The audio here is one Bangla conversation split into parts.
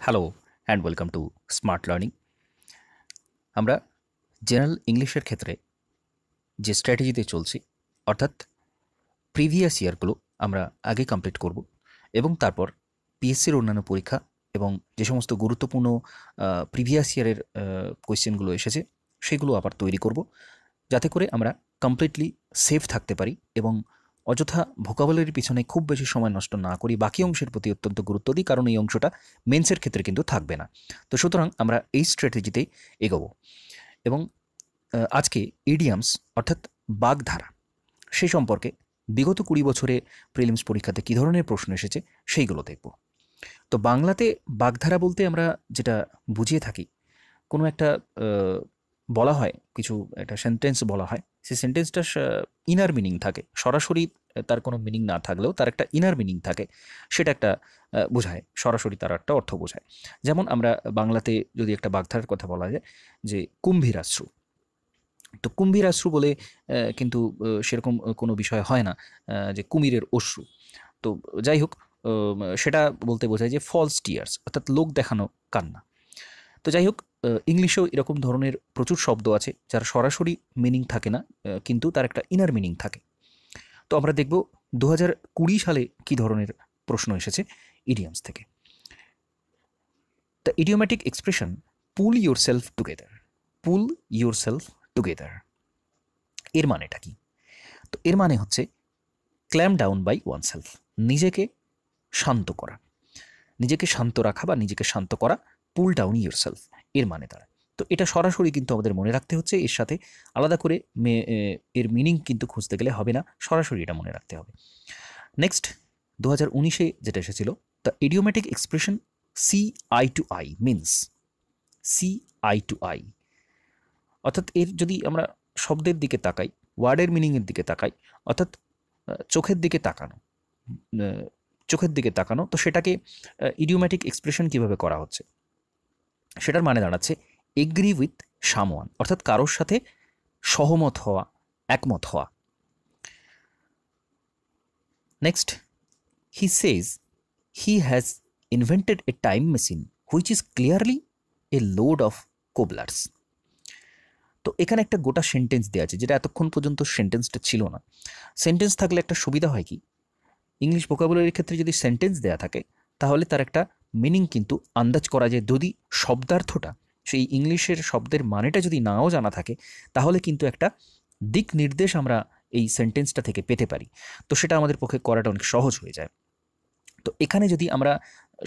Hello and welcome to smart learning. আমরা জেনারেল ইংলিশের ক্ষেত্রে যে স্ট্র্যাটেজিতে চলছি, অর্থাৎ প্রিভিয়াস ইয়ারগুলো আমরা আগে কমপ্লিট করব এবং তারপর পিএসসির অন্যান্য পরীক্ষা এবং যে সমস্ত গুরুত্বপূর্ণ প্রিভিয়াস ইয়ারের কোয়েশ্চেনগুলো এসেছে সেগুলো আবার তৈরি করব, যাতে করে আমরা কমপ্লিটলি সেফ থাকতে পারি এবং অযথা ভোকাবুলারির পিছনে খুব বেশি সময় নষ্ট না করি, বাকি অংশের প্রতি অত্যন্ত গুরুত্ব দিই, কারণ এই অংশটা মেন্সের ক্ষেত্রে কিন্তু থাকবে না। তো সুতরাং আমরা এই স্ট্র্যাটেজিতেই এগোবো এবং আজকে ইডিয়ামস অর্থাৎ বাগধারা সেই সম্পর্কে বিগত 20 বছরে প্রিলিমস পরীক্ষাতে কী ধরনের প্রশ্ন এসেছে সেইগুলো দেখব। তো বাংলাতে বাগধারা বলতে আমরা যেটা বুঝিয়ে থাকি, কোনো একটা বলা হয়, কিছু একটা সেন্টেন্স বলা হয়, সেই সেন্টেন্সটা ইনার মিনিং থাকে, সরাসরি তার কোনো মিনিং না থাকলেও তার একটা ইনার মিনিং থাকে, সেটা একটা বোঝায়, সরাসরি তার একটা অর্থ বোঝায়। যেমন আমরা বাংলাতে যদি একটা বাগধারার কথা বলা যায় যে কুম্ভীরাশ্রু, তো কুম্ভীরাশ্রু বলে কিন্তু সেরকম কোনো বিষয় হয় না যে কুমিরের অশ্রু। তো যাই হোক, সেটা বলতে বোঝায় যে ফলস টিয়ার্স, অর্থাৎ লোক দেখানো কান্না। তো যাই হোক, ইংলিশেও এরকম ধরনের প্রচুর শব্দ আছে যার সরাসরি মিনিং থাকে না, কিন্তু তার একটা ইনার মিনিং থাকে। তো আমরা দেখব 2020 সালে কী ধরনের প্রশ্ন এসেছে ইডিয়ামস থেকে। The idiomatic expression pull yourself together, pull yourself together এর মানেটা কি? তো এর মানে হচ্ছে calm down by oneself, নিজেকে শান্ত করা, নিজেকে শান্ত রাখা বা নিজেকে শান্ত করা, পুল ডাউন ইউর সেলফ এর মানে তারা। তো এটা সরাসরি কিন্তু আমাদের মনে রাখতে হচ্ছে, এর সাথে আলাদা করে এর মিনিং কিন্তু খুঁজতে গেলে হবে না, সরাসরি এটা মনে রাখতে হবে। নেক্সট 2019-এ যেটা এসেছিল, the idiomatic expression see eye to eye means, see eye to eye অর্থাৎ এর যদি আমরা শব্দের দিকে তাকাই, ওয়ার্ডের মিনিংয়ের দিকে তাকাই, অর্থাৎ চোখের দিকে তাকানো, চোখের দিকে তাকানো, তো সেটাকে ইডিওম্যাটিক এক্সপ্রেশন কিভাবে করা হচ্ছে, সেটার মানে দাঁড়াচ্ছে এগ্রি উইথ সামওয়ান, অর্থাৎ কারোর সাথে সহমত হওয়া, একমত হওয়া। Next, he says he has invented a time machine which is clearly a load of cobblers. তো এখানে একটা গোটা সেন্টেন্স দেওয়া আছে, যেটা এতক্ষণ পর্যন্ত সেন্টেন্সটা ছিল না। সেন্টেন্স থাকলে একটা সুবিধা হয় কি, ইংলিশ ভোকাবুলারির ক্ষেত্রে যদি সেন্টেন্স দেওয়া থাকে তাহলে তার একটা মিনিং কিন্তু আন্দাজ করা যায়। যদি শব্দার্থটা, সেই ইংলিশের শব্দের মানেটা যদি নাও জানা থাকে, তাহলে কিন্তু একটা দিক নির্দেশ আমরা এই সেন্টেন্সটা থেকে পেতে পারি। তো সেটা আমাদের পক্ষে করাটা অনেক সহজ হয়ে যায়। তো এখানে যদি আমরা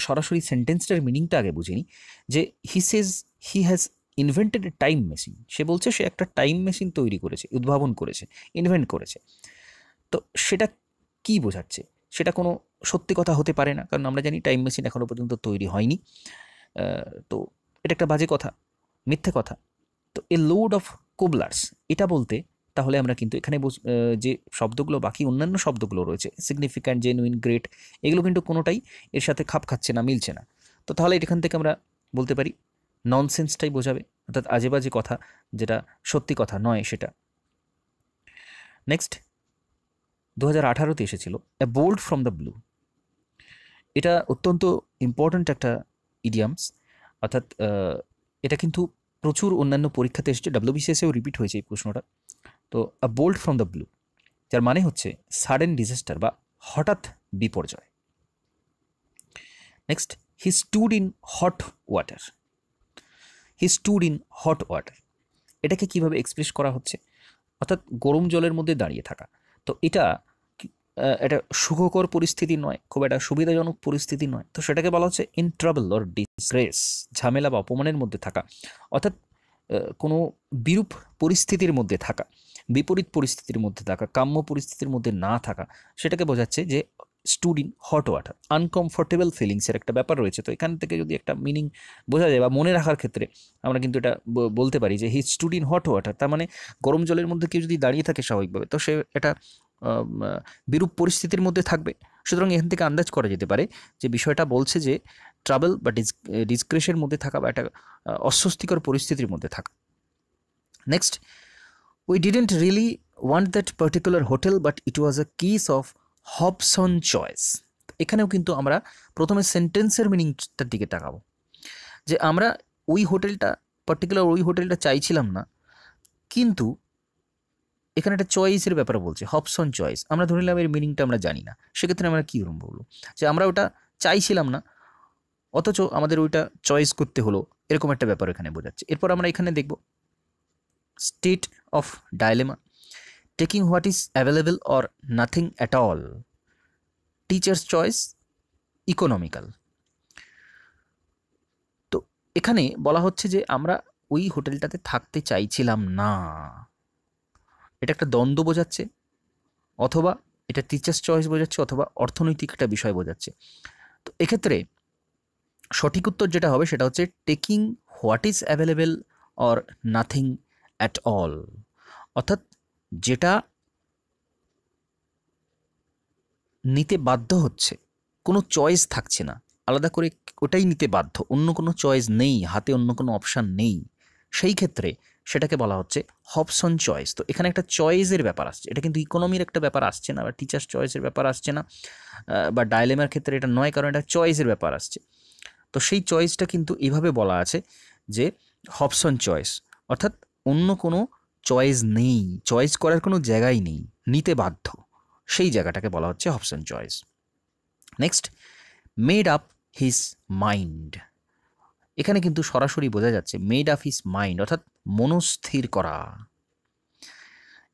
সরাসরি সেন্টেন্সটার মিনিংটা আগে বুঝে নিই, যে he says he has invented a time machine, সে বলছে সে একটা টাইম মেশিন তৈরি করেছে, উদ্ভাবন করেছে, ইনভেন্ট করেছে। তো সেটা কি বোঝাচ্ছে? সেটা কোনো সত্যি কথা হতে পারে না, কারণ আমরা জানি টাইম মেশিন এখনও পর্যন্ত তৈরি হয়নি। তো এটা একটা বাজে কথা, মিথ্যে কথা। তো এ লোড অফ কোবলার্স এটা বলতে তাহলে আমরা কিন্তু এখানে যে শব্দগুলো, বাকি অন্যান্য শব্দগুলো রয়েছে, সিগনিফিক্যান্ট, জেনুইন, গ্রেট, এগুলো কিন্তু কোনোটাই এর সাথে খাপ খাচ্ছে না, মিলছে না। তো তাহলে এখান থেকে আমরা বলতে পারি ননসেন্সটাই বোঝাবে, অর্থাৎ আজে বাজে কথা, যেটা সত্যি কথা নয় সেটা। নেক্সট 2018-তে এসেছিল a bolt from the blue, এটা অত্যন্ত ইম্পর্ট্যান্ট একটা ইডিয়ামস, অর্থাৎ এটা কিন্তু প্রচুর অন্যান্য পরীক্ষাতে এসেছে, WBCS-এও রিপিট হয়েছে এই প্রশ্নটা। তো a bolt from the blue, যার মানে হচ্ছে সাডেন ডিজাস্টার বা হঠাৎ বিপর্যয়। Next, he stood in hot water, he stood in hot water এটাকে কীভাবে এক্সপ্রেস করা হচ্ছে, অর্থাৎ গরম জলের মধ্যে দাঁড়িয়ে থাকা। তো এটা একটা সুখকর পরিস্থিতি নয়, খুব একটা সুবিধাজনক পরিস্থিতি নয়, তো সেটাকে বলা হচ্ছে ইন ট্রাবল অর ডিসগ্রেস, ঝামেলা বা অপমানের মধ্যে থাকা, অর্থাৎ কোনো বিরূপ পরিস্থিতির মধ্যে থাকা, বিপরীত পরিস্থিতির মধ্যে থাকা, কাম্য পরিস্থিতির মধ্যে না থাকা, সেটাকে বোঝাচ্ছে যে stood in hot water. Uncomfortable ফিলিংসের একটা ব্যাপার রয়েছে, তো এখান থেকে যদি একটা মিনিং বোঝা যায় বা মনে রাখার ক্ষেত্রে আমরা কিন্তু এটা বলতে পারি যে হি স্টুড ইন হট ওয়াটার, তার মানে গরম জলের মধ্যে কেউ যদি দাঁড়িয়ে থাকে স্বাভাবিকভাবে, তো সে এটা বিরূপ পরিস্থিতির মধ্যে থাকবে। সুতরাং এখান থেকে আন্দাজ করা যেতে পারে যে বিষয়টা বলছে যে ট্রাভেল বা ডিসগ্রেসের মধ্যে থাকা বা একটা অস্বস্তিকর পরিস্থিতির মধ্যে থাকা। Next, we didn't really want that particular hotel but it was a case of Hobson choice. এখানেও কিন্তু আমরা প্রথমে সেন্টেন্সের মিনিংটার দিকে তাকাবো, যে আমরা ওই হোটেলটা চাইছিলাম না, কিন্তু এখানে একটা চয়েসের ব্যাপার বলছে, হবসন চয়েস। আমরা ধরে নিলাম এর মিনিংটা আমরা জানি না, সেক্ষেত্রে আমরা কী রকম বলবো যে আমরা ওটা চাইছিলাম না অথচ আমাদের ওইটা চয়েস করতে হলো, এরকম একটা ব্যাপার এখানে বোঝাচ্ছে। এরপর আমরা এখানে দেখব state of dilemma, taking what is available or nothing at all, teachers choice, economical. তো এখানে বলা হচ্ছে যে আমরা ওই হোটেলটাতে থাকতে চাইছিলাম না, এটা একটা দ্বন্দ্ব বোঝাচ্ছে, অথবা এটা টিচার্স চয়েস বোঝাচ্ছে, অথবা অর্থনৈতিক একটা বিষয় বোঝাচ্ছে। তো এক্ষেত্রে সঠিক উত্তর যেটা হবে সেটা হচ্ছে taking what is available or nothing at all, অর্থাৎ যেটা নিতে বাধ্য হচ্ছে, কোনো চয়েস থাকছে না, আলাদা করে ওটাই নিতে বাধ্য, অন্য কোনো চয়েস নেই, হাতে অন্য কোনো অপশান নেই, সেই ক্ষেত্রে সেটাকে বলা হচ্ছে হবসন চয়েস। তো এখানে একটা চয়েসের ব্যাপার আসছে, এটা কিন্তু ইকোনমির একটা ব্যাপার আসছে না, বা টিচার্স চয়েসের ব্যাপার আসছে না, বা ডাইলেমার ক্ষেত্রে এটা নয়, কারণ এটা চয়েসের ব্যাপার আসছে। তো সেই চয়েসটা কিন্তু এভাবে বলা আছে যে হবসন চয়েস, অর্থাৎ অন্য কোনো চয়েস নেই, চয়েস করার কোনো জায়গাই নেই, নিতে বাধ্য, সেই জায়গাটাকে বলা হচ্ছে Hobson choice. Next, made up his mind. এখানে কিন্তু সরাসরি বোঝা যাচ্ছে মেড আপ হিজ মাইন্ড, অর্থাৎ মনস্থির করা।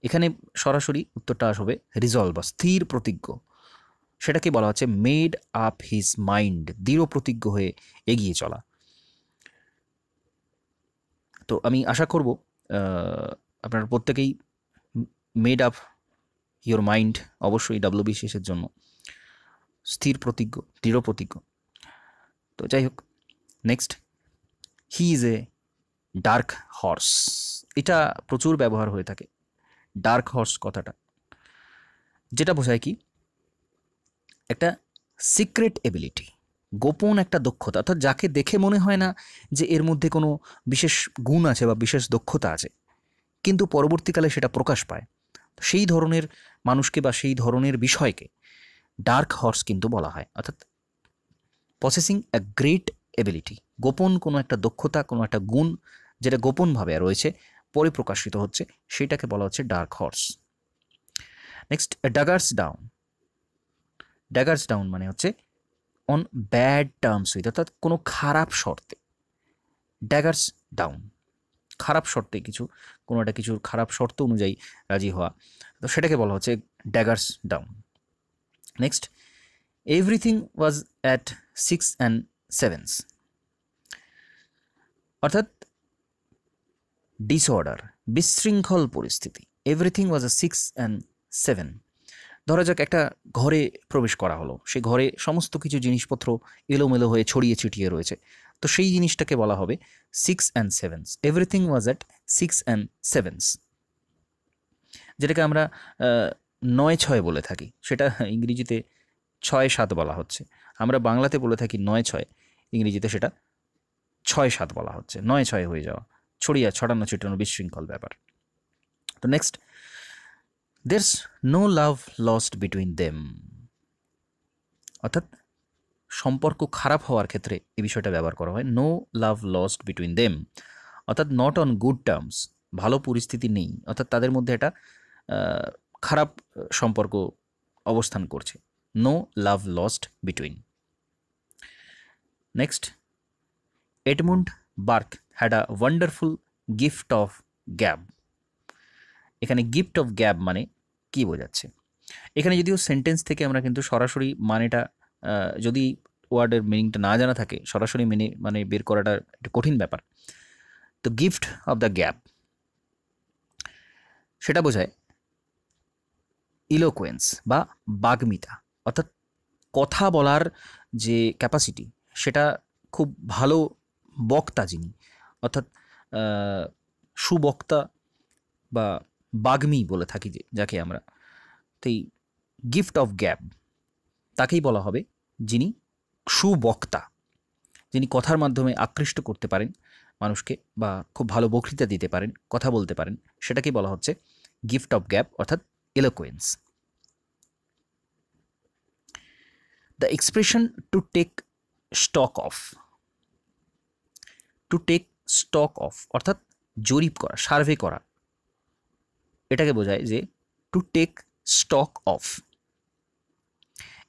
এখানে সরাসরি উত্তরটা আসবে রিজলভ বা স্থির প্রতিজ্ঞ, সেটাকে বলা হচ্ছে মেড আপ হিজ মাইন্ড, দৃঢ় প্রতিজ্ঞ হয়ে এগিয়ে চলা। তো আমি আশা করব আপনারা প্রত্যেকেই মেড আপ ইয়োর মাইন্ড, অবশ্যই WBCS-এর জন্য স্থির প্রতিজ্ঞ, দৃঢ় প্রতিজ্ঞ। তো যাই হোক, next, he is a dark horse. এটা প্রচুর ব্যবহার হয়ে থাকে, ডার্ক হর্স কথাটা, যেটা বোঝায় কি একটা সিক্রেট এবিলিটি, গোপন একটা দক্ষতা, অর্থাৎ যাকে দেখে মনে হয় না যে এর মধ্যে কোনো বিশেষ গুণ আছে বা বিশেষ দক্ষতা আছে, কিন্তু পরবর্তীকালে সেটা প্রকাশ পায়, সেই ধরনের মানুষকে বা সেই ধরনের বিষয়কে ডার্ক হর্স কিন্তু বলা হয়, অর্থাৎ পসেসিং এ গ্রেট এবিলিটি, গোপন কোনো একটা দক্ষতা, কোনো একটা গুণ যেটা গোপনভাবে রয়েছে, পরে প্রকাশিত হচ্ছে, সেটাকে বলা হচ্ছে dark horse. Next, daggers down. Daggers down মানে হচ্ছে অন ব্যাড টার্মস উইথ, অর্থাৎ কোনো খারাপ শর্তে, ড্যাগার্স ডাউন, খারাপ শর্তে কিছু, কোনো একটা কিছুর খারাপ শর্ত অনুযায়ী রাজি হওয়া, তো সেটাকে বলা হচ্ছে daggers down. Next, everything was at 6 and 7, অর্থাৎ ডিসঅর্ডার, বিশৃঙ্খল পরিস্থিতি, এভরিথিং ওয়াজ আ 6 and 7। ধরা যাক একটা ঘরে প্রবেশ করা হলো, সেই ঘরে সমস্ত কিছু জিনিসপত্র এলোমেলো হয়ে ছড়িয়ে ছিটিয়ে রয়েছে, তো সেই জিনিসটাকে বলা হবে 6 and 7, everything was at 6 and 7, যেটাকে আমরা 9-6 বলে থাকি, সেটা ইংরেজিতে 6-7 বলা হচ্ছে, আমরা বাংলাতে বলে থাকি 9-6, ইংরেজিতে সেটা 6-7 বলা হচ্ছে, 9-6 হয়ে যাওয়া, ছড়ানো ছিটানো বিশৃঙ্খল ব্যাপার। তো next, there's no love lost between them, অর্থাৎ সম্পর্ক খারাপ হওয়ার ক্ষেত্রে এই বিষয়টা ব্যবহার করা হয়, no love lost between them, অর্থাৎ নট অন গুড টার্মস, ভালো পরিস্থিতি নেই, অর্থাৎ তাদের মধ্যে একটা খারাপ সম্পর্ক অবস্থান করছে, no love lost between. Next, Edmund Burke had a wonderful gift of gab. এখানে গিফট অফ গ্যাব মানে কি বোঝাচ্ছে, এখানে যদিও সেন্টেন্স থেকে আমরা কিন্তু সরাসরি মানেটা, যদি ওয়ার্ডের মিনিংটা না জানা থাকে, সরাসরি মানে বের করাটা একটা কঠিন ব্যাপার। তো গিফট অফ দ্য গ্যাপ সেটা বোঝায় ইলোকোয়েন্স বা বাগ্মিতা, অর্থাৎ কথা বলার যে ক্যাপাসিটি, সেটা খুব ভালো বক্তা যিনি, অর্থাৎ সুবক্তা বা বাগ্মী বলে থাকি যাকে আমরা, তো এই গিফট অফ গ্যাব তাকেই বলা হবে যিনি সুবক্তা, যিনি কথার মাধ্যমে আকৃষ্ট করতে পারেন মানুষকে, বা খুব ভালো বক্তৃতা দিতে পারেন, কথা বলতে পারেন, সেটাকেই বলা হচ্ছে গিফট অফ গ্যাব, অর্থাৎ eloquence. The expression to take stock of, to take stock of অর্থাৎ জরিপ করা, সার্ভে করা, এটাকে বোঝায় যে টু টেক স্টক অফ।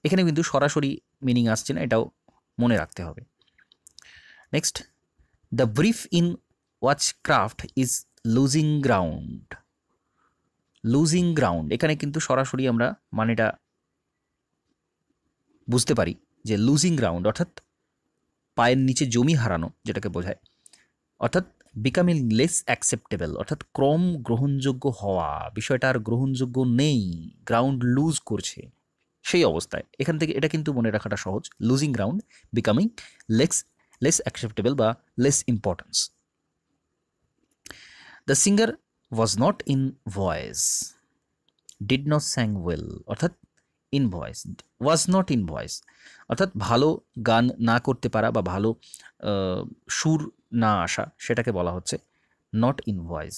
এখানে কিন্তু সরাসরি মিনিং আসছে না, এটাও মনে রাখতে হবে। Next, the brief in witchcraft is losing ground. Losing ground এখানে কিন্তু সরাসরি আমরা মানেটা বুঝতে পারি যে লুজিং গ্রাউন্ড অর্থাৎ পায়ের নিচে জমি হারানো, যেটাকে বোঝায়, অর্থাৎ বিকামিং লেস অ্যাকসেপ্টেবল অর্থাৎ ক্রম গ্রহণযোগ্য হওয়া, বিষয়টা আর গ্রহণযোগ্য নেই, গ্রাউন্ড লুজ করছে সেই অবস্থায়। এখান থেকে এটা কিন্তু মনে রাখাটা সহজ, losing ground, becoming less acceptable বা less importance. The singer was not in voice, did not sang well অর্থাৎ in voice, was not in voice অর্থাৎ ভালো গান না করতে পারা বা ভালো সুর না আসা, সেটাকে বলা হচ্ছে not in voice.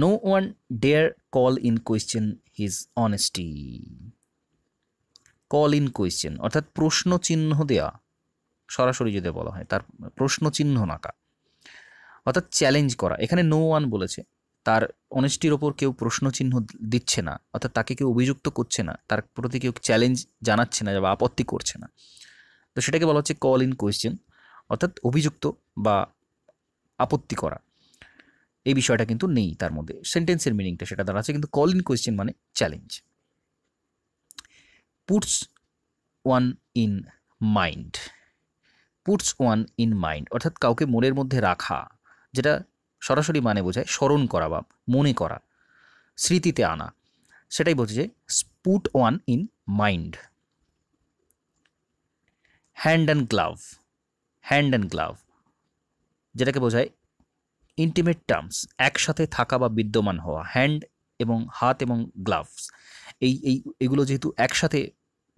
No one dare call in question his honesty. Call in question অর্থাৎ প্রশ্ন চিহ্ন দেওয়া, সরাসরি যদি বলা হয় তার প্রশ্ন চিহ্ন নাকা, অর্থাৎ চ্যালেঞ্জ করা। এখানে নো ওয়ান বলেছে, তার অনেস্টির ওপর কেউ প্রশ্ন চিহ্ন দিচ্ছে না, অর্থাৎ তাকে কেউ অভিযুক্ত করছে না, তার প্রতি কেউ চ্যালেঞ্জ জানাচ্ছে না বা আপত্তি করছে না, তো সেটাকে বলা হচ্ছে কল ইন কোয়েশ্চেন, অর্থাৎ অভিযুক্ত বা আপত্তি করা এই বিষয়টা কিন্তু নেই তার মধ্যে। সেন্টেন্সের মিনিংটা সেটা দাঁড়াচ্ছে, কিন্তু কল ইন কোয়েশ্চেন মানে challenge. Puts one in mind, puts one in mind অর্থাৎ কাউকে মনের মধ্যে রাখা, যেটা সরাসরি মানে বোঝায় স্মরণ করা বা মনে করা, স্মৃতিতে আনা, সেটাই বলছে যে put one in mind. Hand and glove, hand and glove যেটাকে বোঝায় ইন্টিমেট টার্মস, একসাথে থাকা বা বিদ্যমান হওয়া। হ্যান্ড এবং হাত এবং গ্লাভস এইগুলো যেহেতু একসাথে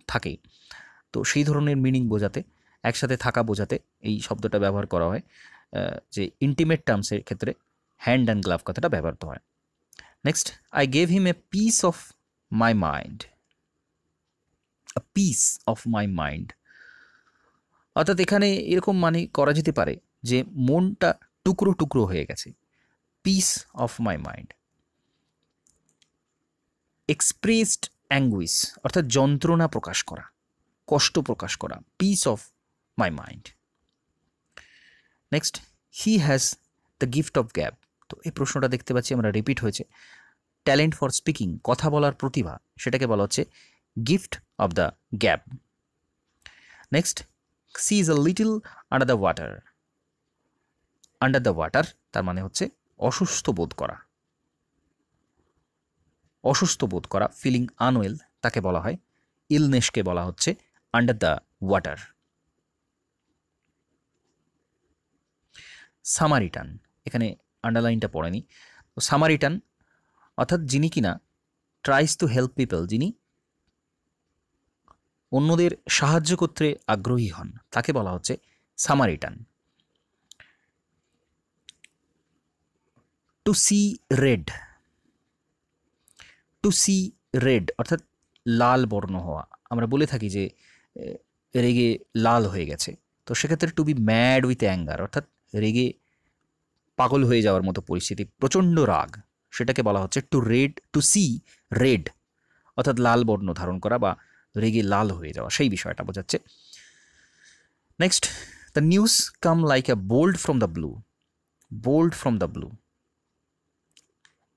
থাকে, তো সেই ধরনের মিনিং বোঝাতে, একসাথে থাকা বোঝাতে এই শব্দটা ব্যবহার করা হয়, যে ইন্টিমেট টার্মসের ক্ষেত্রে হ্যান্ড অ্যান্ড গ্লাভ কথাটা ব্যবহৃত হয়। Next, I gave him a piece of my mind, a piece of my mind অর্থাৎ এখানে এরকম মানে করা যেতে পারে যে মনটা টুকরো টুকরো হয়ে গেছে, piece of my mind. Expressed anguish অর্থাৎ যন্ত্রণা প্রকাশ করা, কষ্ট প্রকাশ করা, piece of my mind. Next, he has the gift of gab, তো এই প্রশ্নটা দেখতে পাচ্ছি আমরা রিপিট হয়েছে। ট্যালেন্ট ফর স্পিকিং কথা বলার প্রতিভা, সেটাকে বলা হচ্ছে gift of the gab. Next, she is a little under the water, under the water তার মানে হচ্ছে অসুস্থ বোধ করা, অসুস্থ বোধ করা, ফিলিং আনওয়েল তাকে বলা হয়, ইলনেসকে বলা হচ্ছে আন্ডার দ্য ওয়াটার। সামারিটান, এখানে আন্ডারলাইনটা পড়েনি, তো সামারিটান অর্থাৎ যিনি কিনা ট্রাইস টু হেল্প পিপল, যিনি অন্যদের সাহায্য করতে আগ্রহী হন, তাকে বলা হচ্ছে Samaritan. To see red, to see red অর্থাৎ লাল বর্ণ হওয়া, আমরা বলে থাকি যে রেগে লাল হয়ে গেছে, তো সেক্ষেত্রে to be mad with anger অর্থাৎ রেগে পাগল হয়ে যাওয়ার মতো পরিস্থিতি, প্রচণ্ড রাগ, সেটাকে বলা হচ্ছে to red, to see red অর্থাৎ লাল বর্ণ ধারণ করা বা রেগে লাল হয়ে যাওয়া, সেই বিষয়টা বোঝাচ্ছে। Next, the news came like a bolt from the blue, bolt from the blue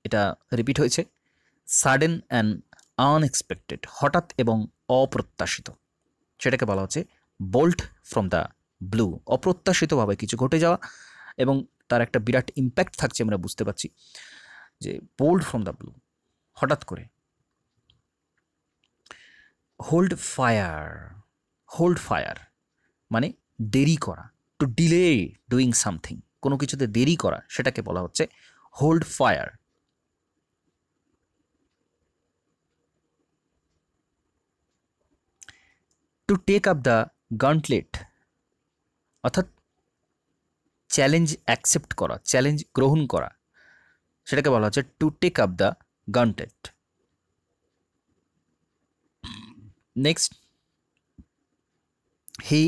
এটা রিপিট হয়েছে। সাডেন অ্যান্ড আনএক্সপেক্টেড হঠাৎ এবং অপ্রত্যাশিত, সেটাকে বলা হচ্ছে বোল্ট ফ্রম দ্য ব্লু, অপ্রত্যাশিতভাবে কিছু ঘটে যাওয়া এবং তার একটা বিরাট ইম্প্যাক্ট থাকছে, আমরা বুঝতে পারছি যে বোল্ড ফ্রম দ্য ব্লু, হঠাৎ করে। হোল্ড ফায়ার, হোল্ড ফায়ার মানে দেরি করা, টু ডিলে ডুইং সামথিং, কোনো কিছুতে দেরি করা, সেটাকে বলা হচ্ছে hold fire. To take up the gauntlet অর্থাৎ চ্যালেঞ্জ অ্যাকসেপ্ট করা, চ্যালেঞ্জ গ্রহণ করা, সেটাকে বলা হচ্ছে to take up the gauntlet. Next, he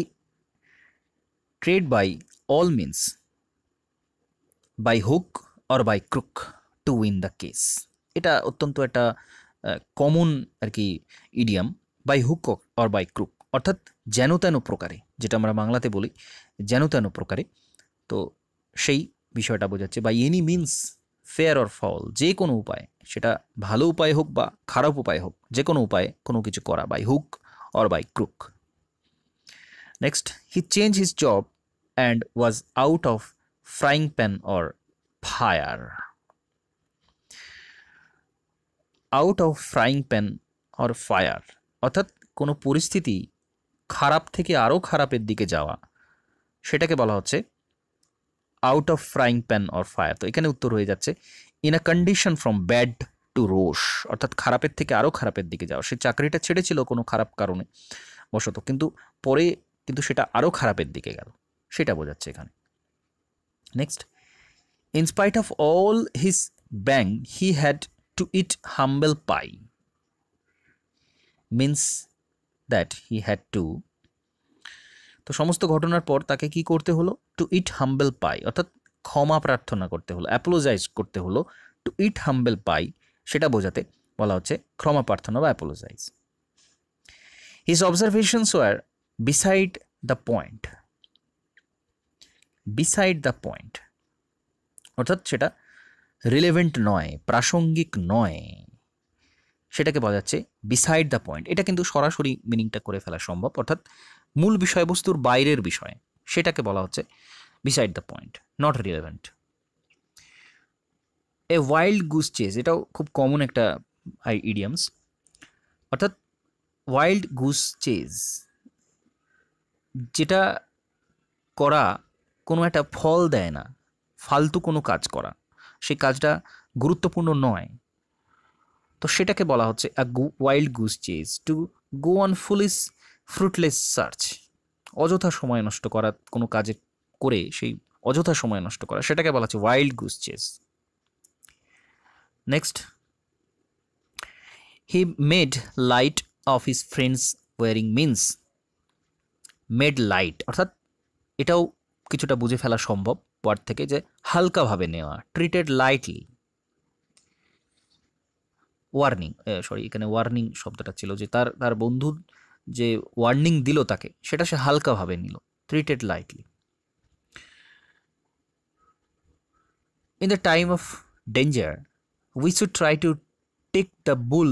tried by all means, by hook or by crook to win the case. এটা অত্যন্ত একটা কমন আর কি idiom, by hook or by crook, অর্থাৎ যেন তেন প্রকারে, যেটা আমরা বাংলাতে বলি যেন তেন প্রকারে। তো সেই বিষয়টা বোঝাচ্ছে। By any means fair or foul, যে কোনো উপায়, সেটা ভালো উপায় হোক বা খারাপ উপায় হোক, যে কোনো উপায়ে কোনো কিছু করা, by hook or by crook. Next, he change his job and was out of frying pan or fire. Out of frying pan or fire অর্থাৎ কোনো পরিস্থিতি খারাপ থেকে আরও খারাপের দিকে যাওয়া, সেটাকে বলা হচ্ছে out of frying pan or fire. তো এখানে উত্তর হয়ে যাচ্ছে in a condition from bad to worse, অর্থাৎ খারাপের থেকে আরও খারাপের দিকে যাওয়া। সে চাকরিটা ছেড়েছিল কোনো খারাপ কারণে বশত, কিন্তু পরে কিন্তু সেটা আরও খারাপের দিকে গেল, সেটা বোঝাচ্ছে এখানে। Next, in spite of all his bang he had to it humble pi, means that he had to, তো সমস্ত ঘটনার পর তাকে কি করতে হলো? টু ইট হাম্বল পাই, অর্থাৎ ক্ষমা প্রার্থনা করতে হলো, অ্যাপোলোজাইজ করতে হলো। টু ইট হাম্বল পাই সেটা বোঝাতে বলা হচ্ছে ক্ষমা প্রার্থনা বা apologize. His observations were beside the point, beside the point অর্থাৎ সেটা রিলেভেন্ট নয়, প্রাসঙ্গিক নয়, সেটাকে বলা যাচ্ছে বিসাইড দ্য পয়েন্ট। এটা কিন্তু সরাসরি মিনিংটা করে ফেলা সম্ভব, অর্থাৎ মূল বিষয়বস্তুর বাইরের বিষয়, সেটাকে বলা হচ্ছে beside the point, not relevant. A wild goose chase, এটাও খুব কমন একটা ইডিয়ামস, অর্থাৎ ওয়াইল্ড গুস চেজ যেটা করা কোনো একটা ফল দেয় না, ফালতু কোনো কাজ করা, সেই কাজটা গুরুত্বপূর্ণ নয়, তো সেটাকে বলা হচ্ছে wild goose chase. To go on foolish fruitless search, অযথা সময় নষ্ট করা, কোনো কাজে করে সেই অযথা সময় নষ্ট করা, সেটাকে বলা হচ্ছে wild goose chase. Next, he made light of his friends warning means, made light অর্থাৎ এটাও কিছুটা বুঝে ফেলা সম্ভব ওয়ার্ড থেকে, যে হালকাভাবে নেওয়া, ট্রিটেড লাইটলি। ওয়ার্নিং, এখানে ওয়ার্নিং শব্দটা ছিল, যে তার বন্ধু যে ওয়ার্নিং দিল তাকে, সেটা সে হালকাভাবে নিল, treated lightly. In the time of danger we should try to take the bull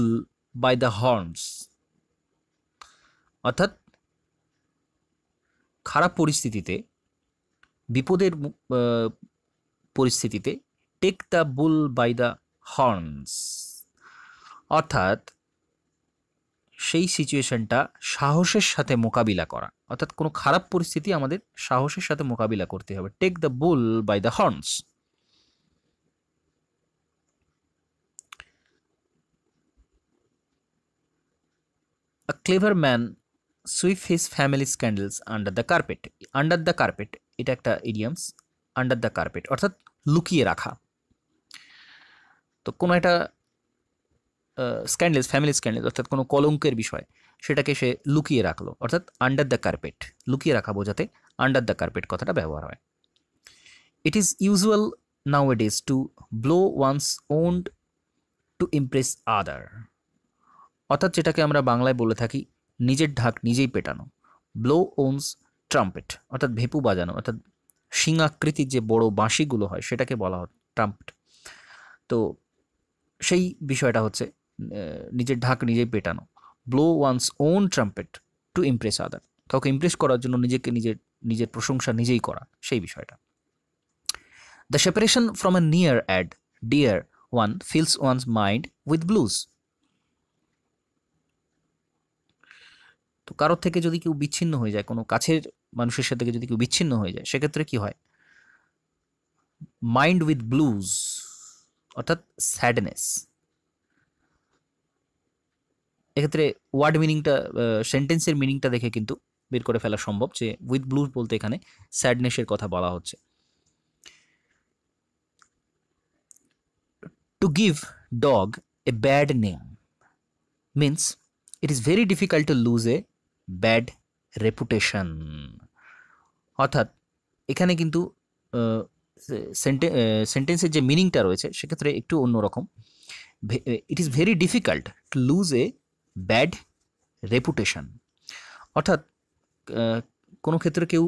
by the horns, অর্থাৎ খারাপ পরিস্থিতিতে, বিপদের পরিস্থিতিতে take the bull by the horns অর্থাৎ সেই সিচুয়েশনটা সাহসের সাথে মোকাবিলা করা, অর্থাৎ কোনো খারাপ পরিস্থিতি আমাদের সাহসের সাথে মোকাবিলা করতে হবে। Take the bull by the horns. A clever man sweep his family scandals under the carpet. Under the carpet এটা একটা ইডিয়ামস, আন্ডার দ্য কার্পেট অর্থাৎ লুকিয়ে রাখা। তো কোনো একটা স্ক্যান্ডেলস, ফ্যামিলি স্ক্যান্ডেলস অর্থাৎ কোনো কলঙ্কের বিষয়, সেটাকে সে লুকিয়ে রাখলো, অর্থাৎ আন্ডার দ্য কার্পেট, লুকিয়ে রাখা বোঝাতে আন্ডার দ্য কার্পেট কথাটা ব্যবহার হয়। It is usual nowadays to blow one's own to impress other, অর্থাৎ যেটাকে আমরা বাংলায় বলে থাকি নিজের ঢাক নিজেই পেটানো। ব্লো ওনস ট্রাম্পেট অর্থাৎ ভেপু বাজানো, অর্থাৎ শিঙাকৃতির যে বড় বাঁশিগুলো হয় সেটাকে বলা হয় ট্রাম্পেট। তো সেই বিষয়টা হচ্ছে নিজের ঢাক নিজেই পেটানো। Blow one's own trumpet to impress other, কাউকে ইমপ্রেস করার জন্য নিজেকে নিজের প্রশংসা নিজেই করা, সেই বিষয়টা। The separation from a near and dear one fills one's mind with blues, তো কারোর থেকে যদি কেউ বিচ্ছিন্ন হয়ে যায়, কোনো কাছের মানুষের সাথে যদি কেউ বিচ্ছিন্ন হয়ে যায়, সেক্ষেত্রে কি হয়? মাইন্ড উইথ ব্লুজ অর্থাৎ স্যাডনেস। এক্ষেত্রে ওয়ার্ড মিনিংটা, সেন্টেন্সের মিনিংটা দেখে কিন্তু বের করে ফেলা সম্ভব যে উইথ ব্লুজ বলতে এখানে স্যাডনেসের কথা বলা হচ্ছে। Two give dog a bad name means it is very difficult to lose a bad reputation, অর্থাৎ এখানে কিন্তু সেন্টেন্সের যে মিনিংটা রয়েছে সেক্ষেত্রে একটু অন্যরকম। It is very difficult to lose a bad reputation, অর্থাৎ কোনো ক্ষেত্রে কেউ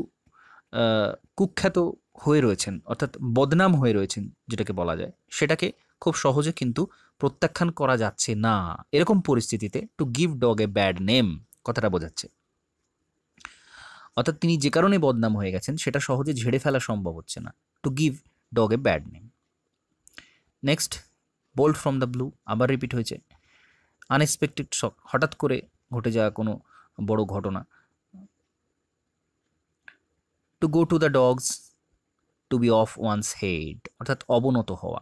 কুখ্যাত হয়ে রয়েছেন, অর্থাৎ বদনাম হয়ে রয়েছেন যেটাকে বলা যায়, সেটাকে খুব সহজে কিন্তু প্রত্যাখ্যান করা যাচ্ছে না। এরকম পরিস্থিতিতে two give dog a bad name কথাটা বোঝাচ্ছে, অর্থাৎ তিনি যে কারণে বদনাম হয়ে গেছেন সেটা সহজে ঝেড়ে ফেলা সম্ভব হচ্ছে না। To give dog a bad name. Next, bolt from the blue, আবার রিপিট হয়েছে। আনএক্সপেক্টেড শক, হঠাৎ করে ঘটে যাওয়া কোনো বড় ঘটনা। To go to the dogs, to be off one's head, অর্থাৎ অবনত হওয়া।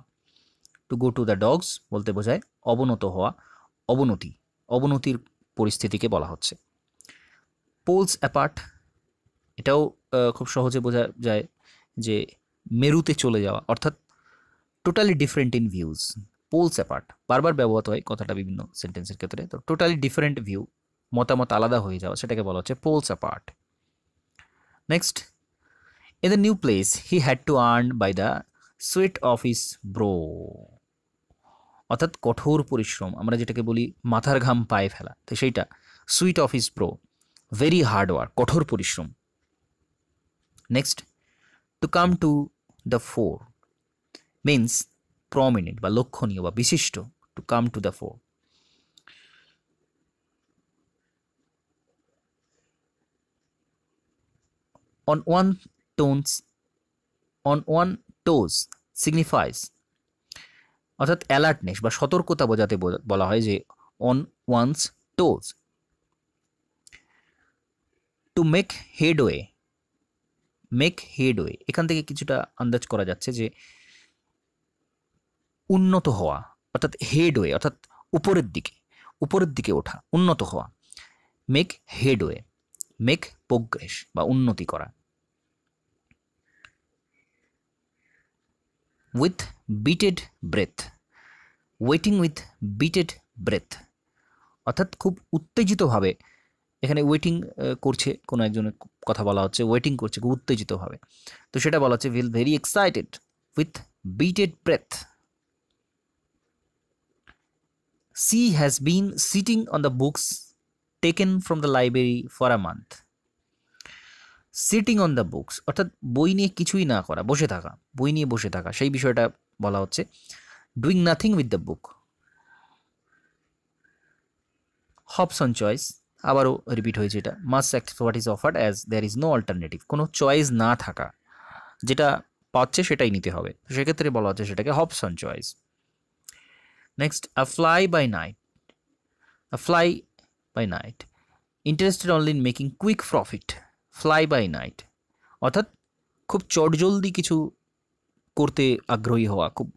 To go to the dogs বলতে বোঝায় অবনত হওয়া, অবনতির পরিস্থিতিকে বলা হচ্ছে। পোলস অ্যাপার্ট, এটাও খুব সহজে বোঝা যায় যে মেরুতে চলে যাওয়া, অর্থাৎ totally different in views. Poles apart বারবার ব্যবহৃত হয় কথাটা বিভিন্ন সেন্টেন্সের ক্ষেত্রে। তো টোটালি ডিফারেন্ট ভিউ, মতামত আলাদা হয়ে যাওয়া, সেটাকে বলা হচ্ছে poles apart. Next, in the new place he had to earn by the sweat of his brow, অর্থাৎ কঠোর পরিশ্রম, আমরা যেটাকে বলি মাথার ঘাম পায়ে ফেলা, তো সেইটা sweat of his brow, very hard work, কঠোর পরিশ্রম। Next, to come to the fore means prominent বা লক্ষণীয় বা বিশিষ্ট। To come to the fore. on one tones on one toes signifies, অর্থাৎ অ্যালার্টনেস বা সতর্কতা বোঝাতে বলা হয় যে on one's toes. To make headway, এখান থেকে কিছুটা আন্দাজ করা যাচ্ছে যে উন্নত হওয়া, অর্থাৎ হেডওয়ে অর্থাৎ উপরের দিকে ওঠা, উন্নত হওয়া। মেক হেডওয়ে, মেক প্রোগ্রেস বা উন্নতি করা। With bated breath, waiting with bated breath, অর্থাৎ খুব উত্তেজিতভাবে, এখানে ওয়েটিং করছে কোনো একজনের কথা বলা হচ্ছে, ওয়েটিং করছে খুব উত্তেজিতভাবে, তো সেটা বলা হচ্ছে feel very excited with bated breath. She has been sitting on the books taken from the library for a month. Sitting on the books অর্থাৎ বই নিয়ে কিছুই না করা, বই নিয়ে বসে থাকা, সেই বিষয়টা বলা হচ্ছে। Doing nothing with the book. Hobson choice, আবারও রিপিট হয়েছে এটা। Must accept what is offered as there is no alternative, কোনো চয়েস না থাকা, যেটা পাচ্ছে সেটাই নিতে হবে, তো সেক্ষেত্রে বলা হচ্ছে সেটাকে Hobson choice. Next, a fly by night interested only in making quick profit. Fly by night অর্থাৎ খুব চটজলদি কিছু করতে আগ্রহী হওয়া, খুব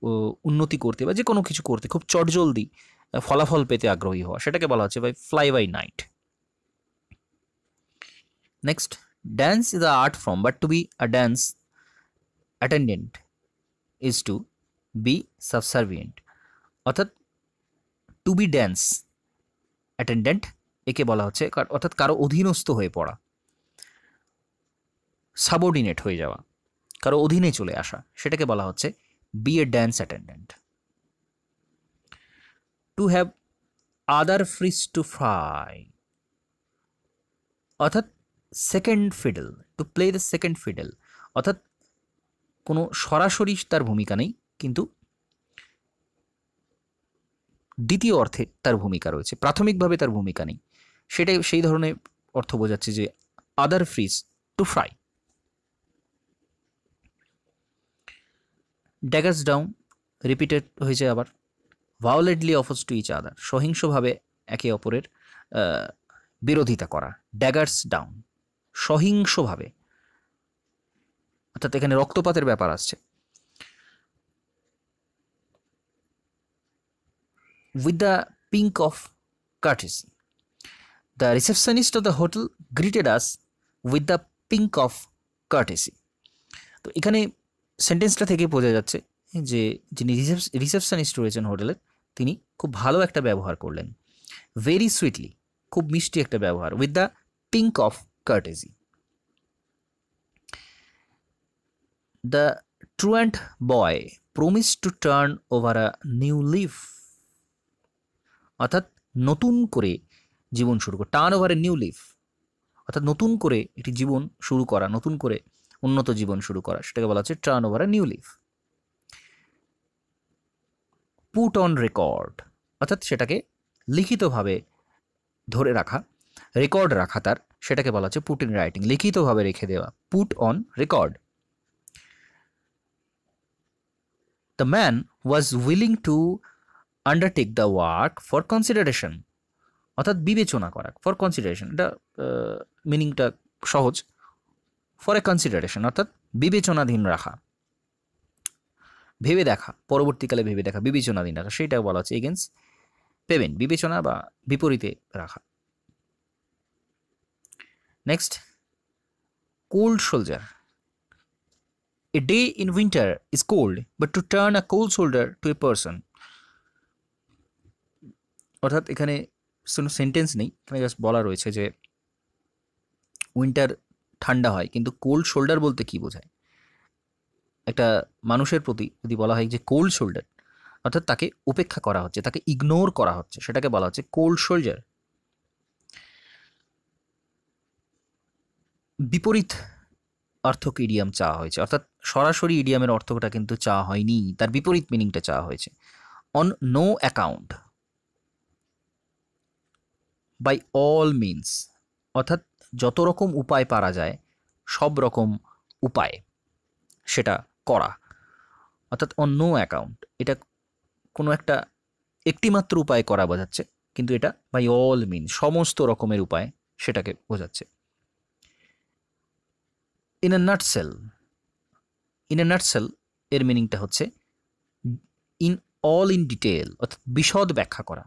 উন্নতি করতে বা যে কোনো কিছু করতে খুব চটজলদি ফলাফল পেতে আগ্রহী হওয়া, সেটাকে বলা হচ্ছে fly by night. Next, dance is a art form but to be a dance attendant is to be subservient, অর্থাৎ টু বি ড্যান্স অ্যাটেন্ডেন্ট একে বলা হচ্ছে অর্থাৎ কারো অধীনস্থ হয়ে পড়া, সাবঅর্ডিনেট হয়ে যাওয়া, কারো অধীনে চলে আসা, সেটাকে বলা হচ্ছে be a dance attendant. To have other fish to fry, অর্থাৎ second fiddle, to play the second fiddle, অর্থাৎ কোনো সরাসরি তার ভূমিকা নেই, কিন্তু দ্বিতীয় অর্থে তার ভূমিকা রয়েছে, প্রাথমিকভাবে তার ভূমিকা নেই, সেটাই সেই ধরনের অর্থ বোঝাচ্ছে যে other fish to fry. Daggers down, repeated হয়েছে আবার। Violently oppose to each other, সহিংসভাবে একে অপরের বিরোধিতা করা। ড্যাগার্স ডাউন, সহিংসভাবে, অর্থাৎ এখানে রক্তপাতের ব্যাপার আসছে। With the pink of courtesy, the receptionist of the hotel greeted us with the pink of courtesy. তো এখানে সেন্টেন্সটা থেকে বোঝা যাচ্ছে যে যিনি রিসেপশনিস্ট রয়েছেন হোটেলের, তিনি খুব ভালো একটা ব্যবহার করলেন, ভেরি সুইটলি, খুব মিষ্টি একটা ব্যবহার, with the pink of courtesy. The truant boy promise to turn over a new leaf, অর্থাৎ নতুন করে জীবন শুরু করা, turn over a new leaf অর্থাৎ নতুন করে একটি জীবন শুরু করা, নতুন করে উন্নত জীবন শুরু করা, সেটাকে বলা হচ্ছে turn over a new leaf. Put on record অর্থাৎ সেটাকে লিখিতভাবে ধরে রাখা, রেকর্ড রাখা তার, সেটাকে বলা হচ্ছে পুট ইন রাইটিং, লিখিতভাবে রেখে দেওয়া, put on record. The man was willing to undertake the work for consideration, অর্থাৎ বিবেচনা করা, ফর কনসিডারেশন, এটা মিনিংটা সহজ। ফর এ কনসিডারেশন অর্থাৎ বিবেচনাধীন রাখা, ভেবে দেখা, পরবর্তীকালে ভেবে দেখা, বিবেচনাধীন রাখা, সেইটা বলা হচ্ছে এগেনস্ট পেমেন্ট, বিবেচনা বা বিপরীতে রাখা। Next, cold soldier. A day in winter is cold, but to turn a cold shoulder to a person, অর্থাৎ এখানে কোনো সেন্টেন্স নেই, এখানে জাস্ট বলা রয়েছে যে উইন্টার ঠান্ডা হয়, কিন্তু কোল্ড শোল্ডার বলতে কি বোঝায়। একটা মানুষের প্রতি যদি বলা হয় যে কোল্ড শোল্ডার, অর্থাৎ তাকে উপেক্ষা করা হচ্ছে, তাকে ইগনোর করা হচ্ছে, সেটাকে বলা হচ্ছে কোল্ড সোলজার। বিপরীত অর্থক ইডিয়াম চাওয়া হয়েছে, অর্থাৎ সরাসরি ইডিয়ামের অর্থটা কিন্তু চাওয়া হয়নি, তার বিপরীত মিনিংটা চাওয়া হয়েছে। On no account, by all means, অর্থাৎ যত রকম উপায় পারা যায়, সব রকম উপায় সেটা করা, অর্থাৎ অন নো অ্যাকাউন্ট, এটা কোনো একটা একটিমাত্র উপায় করা বোঝাচ্ছে, কিন্তু এটা বাই অল মিনস, সমস্ত রকমের উপায় সেটাকে বোঝাচ্ছে। In a nutshell, in a nutshell এর মিনিংটা হচ্ছে ইন অল ইন ডিটেল, অর্থাৎ বিশদ ব্যাখ্যা করা,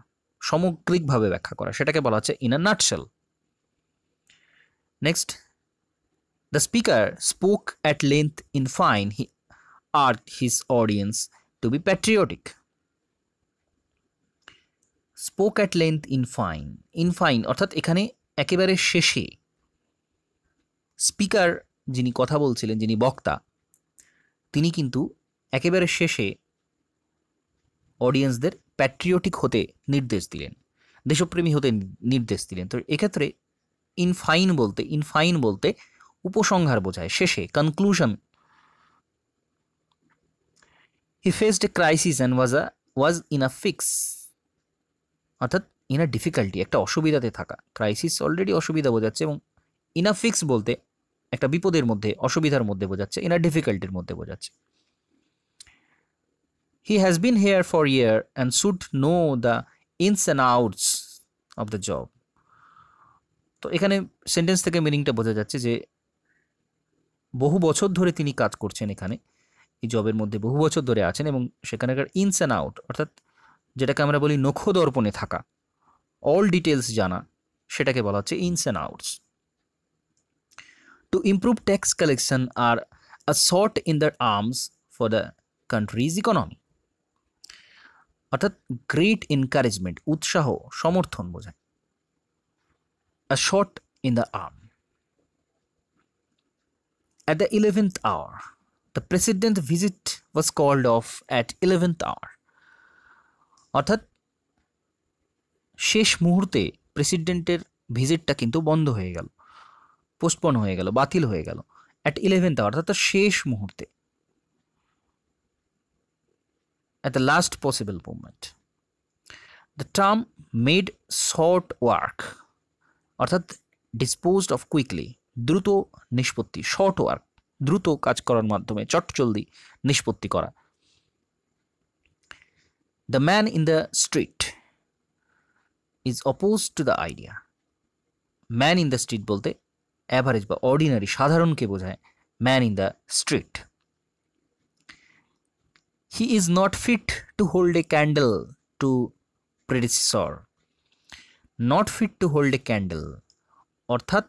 সামগ্রিকভাবে ব্যাখ্যা করা, সেটাকে বলা হচ্ছে in a nutshell. Next, the speaker spoke at length in fine he urged his audience to be patriotic. Spoke at length in fine, in fine অর্থাৎ এখানে একেবারে শেষে স্পিকার যিনি কথা বলছিলেন, যিনি বক্তা, তিনি কিন্তু একেবারে শেষে অডিয়েন্সদের প্যাট্রিয়টিক হতে নির্দেশ দিলেন, দেশপ্রেমী হতে নির্দেশ দিলেন। তো এক্ষেত্রে ইনফাইন বলতে উপসংহার বোঝায়, শেষে, conclusion. He faced A crisis and was in a fix, অর্থাৎ ইন আ ডিফিকাল্টি, একটা অসুবিধাতে থাকা, ক্রাইসিস অলরেডি অসুবিধা বোঝাচ্ছে, এবং ইন আ ফিক্স বলতে একটা বিপদের মধ্যে, অসুবিধার মধ্যে বোঝাচ্ছে, ইন আ ডিফিকাল্টির মধ্যে বোঝাচ্ছে। He has been here for year and should know the ins and outs of the job. তো এখানে সেন্টেন্স থেকে মিনিংটা বোঝা যাচ্ছে যে বহু বছর ধরে তিনি কাজ করছেন, এখানে এই জবের মধ্যে বহু বছর ধরে আছেন, এবং সেখানকার ইনস অ্যান্ড আউট অর্থাৎ যেটাকে আমরা বলি নখদর্পণে থাকা, অল ডিটেলস জানা, সেটাকে বলা হচ্ছে ins and outs. To improve tax collection are a shot in the arms for the country's economy, অর্থাৎ গ্রেট এনকারেজমেন্ট, উৎসাহ, সমর্থন বোঝায়। A shot in the arm. At the 11th hour, the president's visit was called off at 11th hour. অর্থাৎ শেষ মুহূর্তে প্রেসিডেন্টের ভিজিটটা কিন্তু বন্ধ হয়ে গেল, পোস্টপন হয়ে গেল, বাতিল হয়ে গেল। অ্যাট 11th hour অর্থাৎ শেষ মুহূর্তে, at the last possible moment. The term made short work অর্থাৎ disposed of quickly, দ্রুত নিষ্পত্তি, শর্ট ওয়ার্ক, দ্রুত কাজ করার মাধ্যমে চটজলদি নিষ্পত্তি করা। The man in the street is oppose to the idea. Man in the street বলতে অ্যাভারেজ বা অর্ডিনারি, সাধারণকে বোঝায় man in the street. He is not fit to hold a candle to predecessor. Not fit to hold a candle অর্থাৎ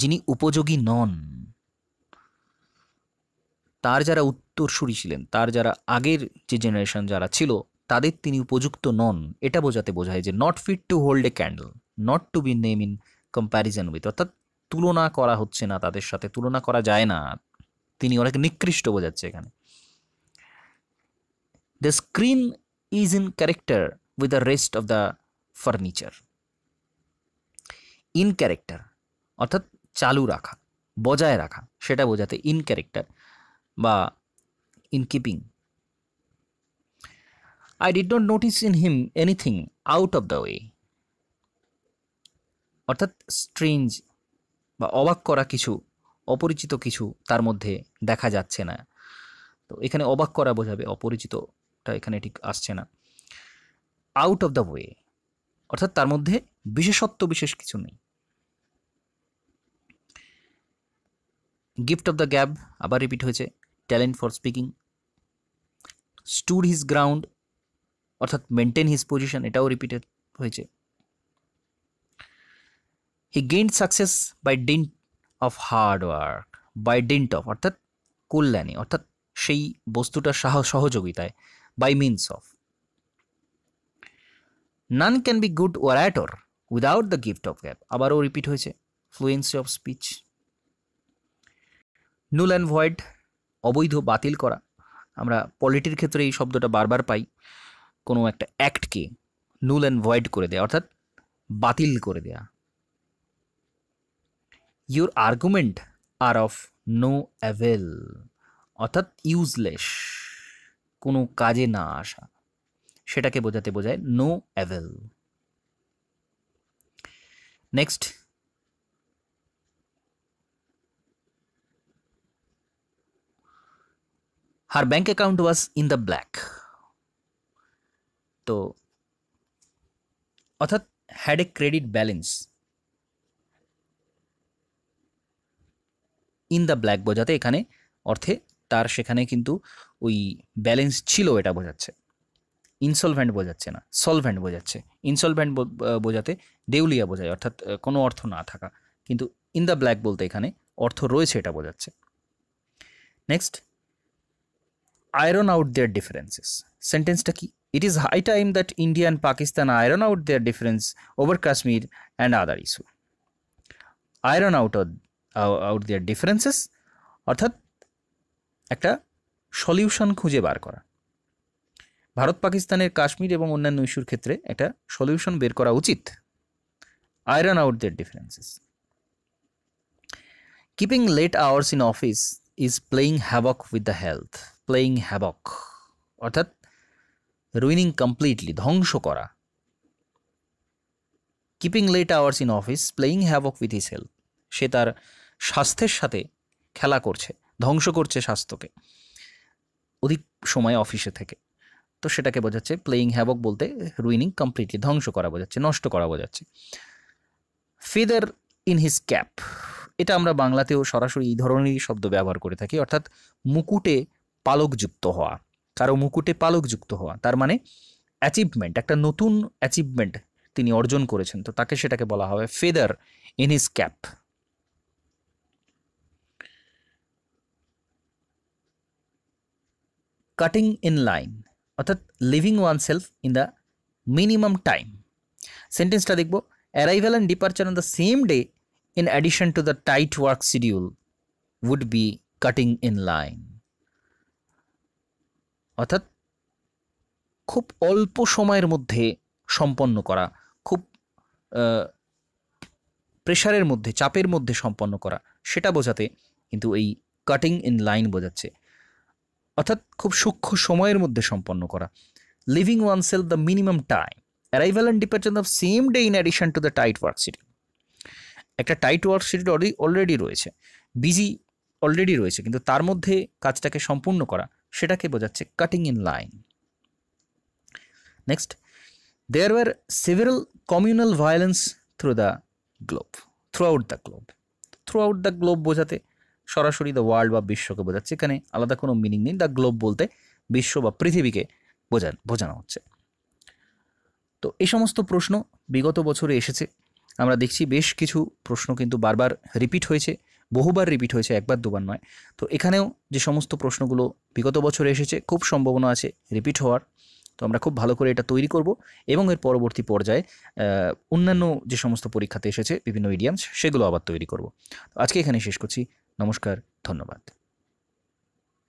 যিনি উপযোগী নন, তার যারা উত্তরসূরি ছিলেন, তার যারা আগের যে জেনারেশন যারা ছিল, তাদের তিনি উপযুক্ত নন, এটা বোঝায় যে not fit to hold a candle, not to be name in comparison with, অর্থাৎ তুলনা করা হচ্ছে না, তাদের সাথে তুলনা করা যায় না, তিনি অনেক নিকৃষ্ট বোঝাচ্ছে এখানে। The screen is in character with the rest of the furniture. In character অর্থাৎ চালু রাখা, বজায় রাখা, সেটা বোঝাতে ইন ক্যারেক্টার বা in keeping. I did not notice in him anything out of the way, অর্থাৎ স্ট্রেঞ্জ বা অবাক করা কিছু, অপরিচিত কিছু তার মধ্যে দেখা যাচ্ছে না। তো এখানে অবাক করা বোঝাবে, অপরিচিতটা এখানে ঠিক আসছে না। আউট অফ দ্য ওয়ে অর্থাৎ তার মধ্যে বিশেষত্ব বিশেষ কিছু নেই। গিফট অফ দ্য গ্যাব আবার রিপিট হয়েছে। Talent for speaking. Stood his ground অর্থাৎ মেনটেন হিজ পজিশন, এটাও রিপিটেড হয়েছে। He gained success by dint of hard work. By dint of অর্থাৎ কল্যাণী, অর্থাৎ সেই বস্তুটার সহযোগিতায়, by means of. None can be good orator without the gift of gab, আবারও রিপিট হয়েছে। Fluency of speech. Null and void অবৈধ, বাতিল করা। আমরা পলিটির ক্ষেত্রে এই শব্দটা বারবার পাই। কোনো একটা অ্যাক্টকে নুল অ্যান্ড ভয়েড করে দেয়া অর্থাৎ বাতিল করে দেয়া। Your argument are of no avail অর্থাৎ ইউজলেস, কোনো কাজে না আসা, সেটাকে বোঝাতে বোঝায় no avail. Next, her bank account was in the black. তো অর্থাৎ হ্যাড এ credit balance, in the black বোঝাতে এখানে অর্থে তার সেখানে কিন্তু ওই ব্যালেন্স ছিল এটা বোঝাচ্ছে। ইনসলভেন্ট বোঝাচ্ছে না, সলভেন্ট বোঝাচ্ছে। ইনসলভেন্ট বোঝাতে দেউলিয়া বোঝায়, অর্থাৎ কোনো অর্থ না থাকা, কিন্তু ইন দ্য ব্ল্যাক বলতে এখানে অর্থ রয়েছে এটা বোঝাচ্ছে। Next, iron out their differences. সেন্টেন্সটা কি? It is high time that India and Pakistan iron out their difference over Kashmir and other issue. Iron out their differences অর্থাৎ একটা সলিউশন খুঁজে বার করা। ভারত পাকিস্তানের কাশ্মীর এবং অন্যান্য ইস্যুর ক্ষেত্রে একটা সলিউশন বের করা উচিত। Iron out their differences. Keeping late hours in office is playing havoc with the health. Playing havoc অর্থাৎ রুইনিং কমপ্লিটলি, ধ্বংস করা। Keeping late hours in office playing havoc with his health, সে তার স্বাস্থ্যের সাথে খেলা করছে, ধ্বংস করছে স্বাস্থ্যকে অধিক সময় অফিসে থেকে। তো সেটাকে বোঝাচ্ছে প্লেয়িং হ্যাভক বলতে রুইনিং কমপ্লিটলি, ধ্বংস করা বোঝাচ্ছে, নষ্ট করা বোঝাচ্ছে। ফেদার ইন হিজ ক্যাপ, এটা আমরা বাংলাতেও সরাসরি এই ধরনেরই শব্দ ব্যবহার করে থাকি, অর্থাৎ মুকুটে পালকযুক্ত হওয়া, কারো মুকুটে পালকযুক্ত হওয়া, তার মানে অ্যাচিভমেন্ট, একটা নতুন অ্যাচিভমেন্ট তিনি অর্জন করেছেন, তো তাকে সেটাকে বলা হবে feather in his cap. Cutting in line অর্থাৎ living one self in the minimum time. সেন্টেন্সটা দেখব, arrival and departure on the same day in addition to the tight work schedule would be cutting in line। অর্থাৎ খুব অল্প সময়ের মধ্যে সম্পন্ন করা, খুব প্রেশারের মধ্যে, চাপের মধ্যে সম্পন্ন করা, সেটা বোঝাতে কিন্তু এই কাটিং ইন লাইন বোঝাচ্ছে। অর্থাৎ খুব সূক্ষ্ম সময়ের মধ্যে সম্পন্ন করা। Leaving one self the minimum time, arrival and departure the same day in addition to the tight work schedule. একটা টাইট ওয়ার্ক শিডিউল অলরেডি রয়েছে, বিজি অলরেডি রয়েছে, কিন্তু তার মধ্যে কাজটাকে সম্পূর্ণ করা, সেটাকে বোঝাচ্ছে cutting in line. Next, there were several communal violence throughout the globe. Throughout the globe বোঝাতে সরাসরি দ্য ওয়ার্ল্ড বা বিশ্বকে বোঝাচ্ছে, এখানে আলাদা কোনো মিনিং নেই। দ্য গ্লোব বলতে বিশ্ব বা পৃথিবীকে বোঝানো হচ্ছে। তো এই সমস্ত প্রশ্ন বিগত বছরে এসেছে, আমরা দেখছি বেশ কিছু প্রশ্ন কিন্তু বারবার রিপিট হয়েছে, বহুবার রিপিট হয়েছে, একবার দুবার নয়। তো এখানেও যে সমস্ত প্রশ্নগুলো বিগত বছরে এসেছে খুব সম্ভাবনা আছে রিপিট হওয়ার, তো আমরা খুব ভালো করে এটা তৈরি করব এবং এর পরবর্তী পর্যায়ে অন্যান্য যে সমস্ত পরীক্ষাতে এসেছে বিভিন্ন ইডিয়ামস সেগুলো আবার তৈরি করব। তো আজকে এখানে শেষ করছি। নমস্কার, ধন্যবাদ।